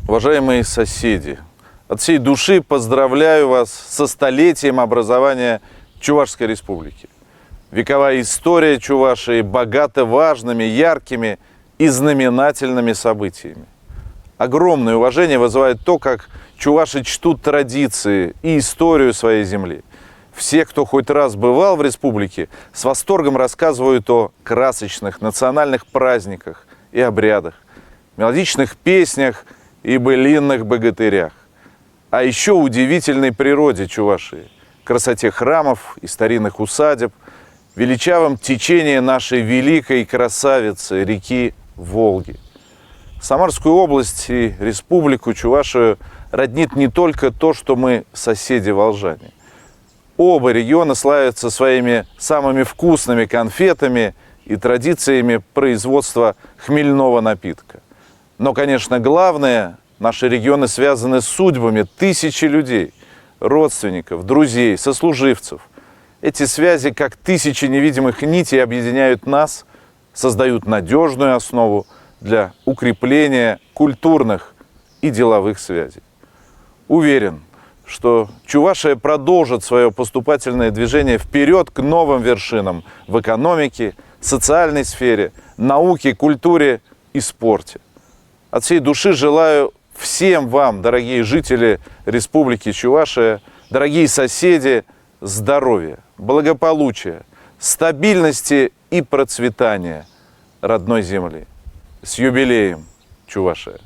Уважаемые соседи, от всей души поздравляю вас со столетием образования Чувашской Республики. Вековая история Чувашии богата важными, яркими и знаменательными событиями. Огромное уважение вызывает то, как чуваши чтут традиции и историю своей земли. Все, кто хоть раз бывал в республике, с восторгом рассказывают о красочных национальных праздниках и обрядах, мелодичных песнях и былинных богатырях. А еще удивительной природе Чувашии, красоте храмов и старинных усадеб, величавом течении нашей великой красавицы реки Волги. Самарскую область и республику Чувашию роднит не только то, что мы соседи-волжане. Оба региона славятся своими самыми вкусными конфетами и традициями производства хмельного напитка. Но, конечно, главное, наши регионы связаны с судьбами тысячи людей, родственников, друзей, сослуживцев. Эти связи, как тысячи невидимых нитей, объединяют нас, создают надежную основу для укрепления культурных и деловых связей. Уверен, что Чувашия продолжит свое поступательное движение вперед к новым вершинам в экономике, социальной сфере, науке, культуре и спорте. От всей души желаю всем вам, дорогие жители Республики Чувашия, дорогие соседи, здоровья, благополучия, стабильности и процветания родной земли. С юбилеем, Чувашия!